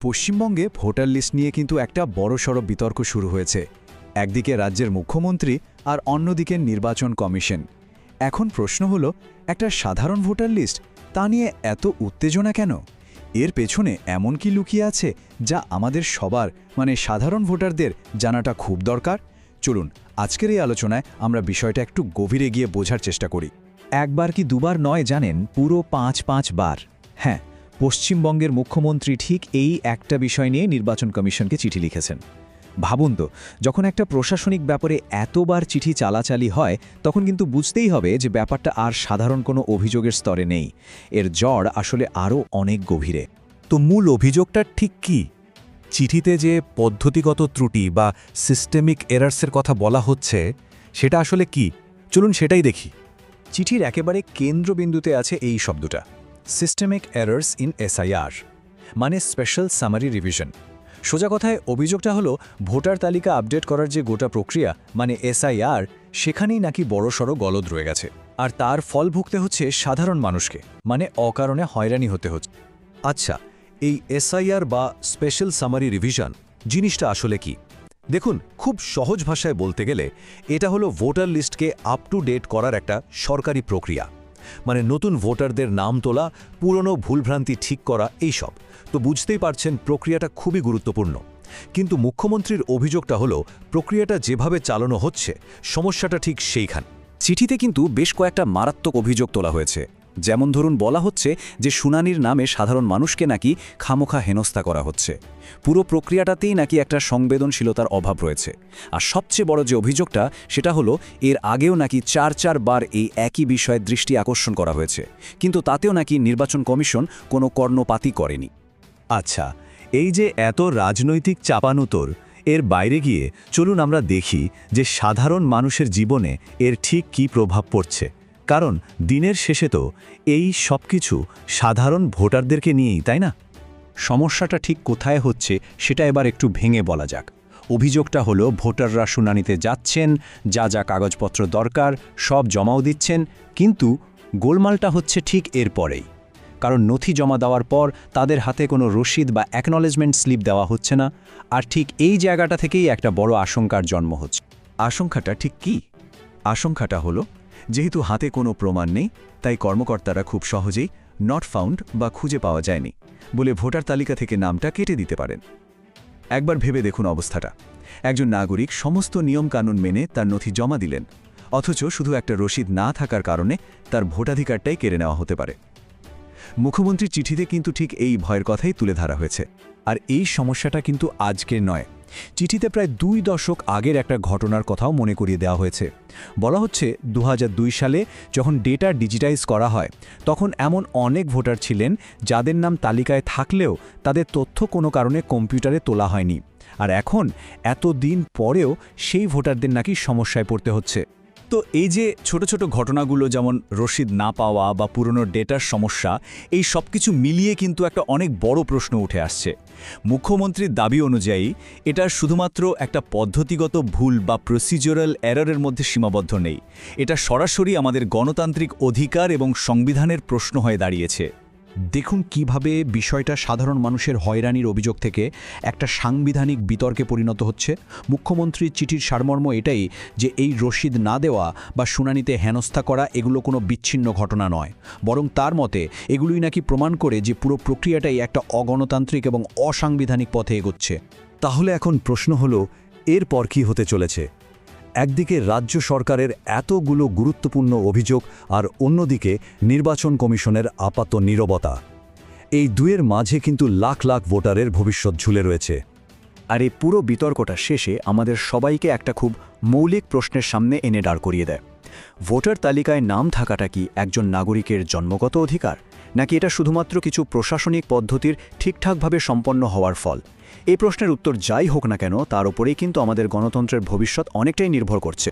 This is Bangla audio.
পশ্চিমবঙ্গে ভোটার লিস্ট নিয়ে কিন্তু একটা বড়সড় বিতর্ক শুরু হয়েছে। একদিকে রাজ্যের মুখ্যমন্ত্রী আর অন্যদিকে নির্বাচন কমিশন। এখন প্রশ্ন হলো, একটা সাধারণ ভোটার লিস্ট, তা নিয়ে এত উত্তেজনা কেন? এর পেছনে এমন কি লুকিয়ে আছে যা আমাদের সবার সাধারণ ভোটারদের জানাটা খুব দরকার? চলুন আজকের এই আলোচনায় আমরা বিষয়টা একটু গভীরে গিয়ে বোঝার চেষ্টা করি। একবার কি দুবার নয় জানেন, পুরো ৫ বার। হ্যাঁ, পশ্চিমবঙ্গের মুখ্যমন্ত্রী ঠিক এই একটা বিষয় নিয়ে নির্বাচন কমিশনকে চিঠি লিখেছেন। ভাবুন তো, যখন একটা প্রশাসনিক ব্যাপারে এতবার চিঠি চালাচালি হয়, তখন কিন্তু বুঝতেই হবে যে ব্যাপারটা আর সাধারণ কোনো অভিযোগের স্তরে নেই। এর জড় আসলে আরও অনেক গভীরে। তো মূল অভিযোগটা ঠিক কি? চিঠিতে যে পদ্ধতিগত ত্রুটি বা সিস্টেমিক এরার্সের কথা বলা হচ্ছে, সেটা আসলে কি? চলুন সেটাই দেখি। চিঠির একেবারে কেন্দ্রবিন্দুতে আছে এই শব্দটা, সিস্টেমিক এরার্স ইন এসআইআর, মানে স্পেশাল সামারি রিভিশন। সোজা কথায় অভিযোগটা হলো, ভোটার তালিকা আপডেট করার যে গোটা প্রক্রিয়া মানে এসআইআর, সেখানেই নাকি বড়সড় গলদ রয়ে গেছে। আর তার ফল ভুগতে হচ্ছে সাধারণ মানুষকে, মানে অকারণে হয়রানি হতে হচ্ছে। আচ্ছা, এই এসআইআর বা স্পেশাল সামারি রিভিশন জিনিসটা আসলে কি? দেখুন, খুব সহজ ভাষায় বলতে গেলে এটা হলো ভোটার লিস্টকে আপ টু ডেট করার একটা সরকারি প্রক্রিয়া। মানে নতুন ভোটারদের নাম তোলা, পুরনো ভুলভ্রান্তি ঠিক করা, এইসব। তো বুঝতেই পারছেন প্রক্রিয়াটা খুবই গুরুত্বপূর্ণ। কিন্তু মুখ্যমন্ত্রীর অভিযোগটা হলো, প্রক্রিয়াটা যেভাবে চালানো হচ্ছে, সমস্যাটা ঠিক সেইখানে। চিঠিতে কিন্তু বেশ কয়েকটা মারাত্মক অভিযোগ তোলা হয়েছে। যেমন ধরুন, বলা হচ্ছে যে শুনানির নামে সাধারণ মানুষকে নাকি খামোখা হেনস্থা করা হচ্ছে। পুরো প্রক্রিয়াটাতেই নাকি একটা সংবেদনশীলতার অভাব রয়েছে। আর সবচেয়ে বড় যে অভিযোগটা, সেটা হলো এর আগেও নাকি ৪ বার এই একই বিষয়ে দৃষ্টি আকর্ষণ করা হয়েছে, কিন্তু তাতেও নাকি নির্বাচন কমিশন কোনো কর্ণপাতই করেনি। আচ্ছা, এই যে এত রাজনৈতিক চাপানুতোর, এর বাইরে গিয়ে চলুন আমরা দেখি যে সাধারণ মানুষের জীবনে এর ঠিক কী প্রভাব পড়ছে। কারণ দিনের শেষে তো এই সব কিছু সাধারণ ভোটারদেরকে নিয়েই, তাই না? সমস্যাটা ঠিক কোথায় হচ্ছে সেটা এবার একটু ভেঙে বলা যাক। অভিযোগটা হলো, ভোটাররা শুনানিতে যাচ্ছেন, যা যা কাগজপত্র দরকার সব জমাও দিচ্ছেন, কিন্তু গোলমালটা হচ্ছে ঠিক এরপরেই। কারণ নথি জমা দেওয়ার পর তাদের হাতে কোনো রসিদ বা অ্যাকনলেজমেন্ট স্লিপ দেওয়া হচ্ছে না। আর ঠিক এই জায়গাটা থেকেই একটা বড় আশঙ্কার জন্ম হচ্ছে। আশঙ্কাটা ঠিক কি? আশঙ্কাটা হলো, যেহেতু হাতে কোনো প্রমাণ নেই, তাই কর্মকর্তারা খুব সহজেই নট ফাউন্ড বা খুঁজে পাওয়া যায়নি বলে ভোটার তালিকা থেকে নামটা কেটে দিতে পারেন। একবার ভেবে দেখুন অবস্থাটা। একজন নাগরিক সমস্ত নিয়মকানুন মেনে তার নথি জমা দিলেন, অথচ শুধু একটা রসিদ না থাকার কারণে তার ভোটাধিকারটাই কেড়ে নেওয়া হতে পারে। মুখ্যমন্ত্রীর চিঠিতে কিন্তু ঠিক এই ভয়ের কথাই তুলে ধরা হয়েছে। আর এই সমস্যাটা কিন্তু আজকের নয়। চিঠিতে প্রায় ২ দশক আগের একটা ঘটনার কথাও মনে করিয়ে দেওয়া হয়েছে। বলা হচ্ছে, ২০০২ সালে যখন ডেটা ডিজিটাইজ করা হয়, তখন এমন অনেক ভোটার ছিলেন যাদের নাম তালিকায় থাকলেও তাদের তথ্য কোনো কারণে কম্পিউটারে তোলা হয়নি। আর এখন এত দিন পরেও সেই ভোটারদের নাকি সমস্যায় পড়তে হচ্ছে। তো এই যে ছোট ছোট ঘটনাগুলো, যেমন রসিদ না পাওয়া বা পুরনো ডেটার সমস্যা, এই সব কিছু মিলিয়ে কিন্তু একটা অনেক বড় প্রশ্ন উঠে আসছে। মুখ্যমন্ত্রীর দাবি অনুযায়ী এটা শুধুমাত্র একটা পদ্ধতিগত ভুল বা প্রসিডিউরাল এররের মধ্যে সীমাবদ্ধ নেই। এটা সরাসরি আমাদের গণতান্ত্রিক অধিকার এবং সংবিধানের প্রশ্ন হয়ে দাঁড়িয়েছে। দেখুন কিভাবে বিষয়টা সাধারণ মানুষের হয়রানির অভিযোগ থেকে একটা সাংবিধানিক বিতর্কে পরিণত হচ্ছে। মুখ্যমন্ত্রীর চিঠির সারমর্ম এটাই যে এই রসিদ না দেওয়া বা শুনানিতে হেনস্থা করা এগুলো কোনো বিচ্ছিন্ন ঘটনা নয়, বরং তার মতে এগুলোই নাকি প্রমাণ করে যে পুরো প্রক্রিয়াটাই একটা অগণতান্ত্রিক এবং অসাংবিধানিক পথে এগোচ্ছে। তাহলে এখন প্রশ্ন হলো, এরপর কি হতে চলেছে? একদিকে রাজ্য সরকারের এতগুলো গুরুত্বপূর্ণ অভিযোগ, আর অন্যদিকে নির্বাচন কমিশনের আপাত নীরবতা। এই দুয়ের মাঝে কিন্তু লাখ লাখ ভোটারের ভবিষ্যৎ ঝুলে রয়েছে। আর এই পুরো বিতর্কটা শেষে আমাদের সবাইকে একটা খুব মৌলিক প্রশ্নের সামনে এনে দাঁড় করিয়ে দেয়। ভোটার তালিকায় নাম থাকাটা কি একজন নাগরিকের জন্মগত অধিকার, নাকি এটা শুধুমাত্র কিছু প্রশাসনিক পদ্ধতির ঠিকঠাকভাবে সম্পন্ন হওয়ার ফল? এই প্রশ্নের উত্তর যাই হোক না কেন, তার উপরেই কিন্তু আমাদের গণতন্ত্রের ভবিষ্যৎ অনেকটাই নির্ভর করছে।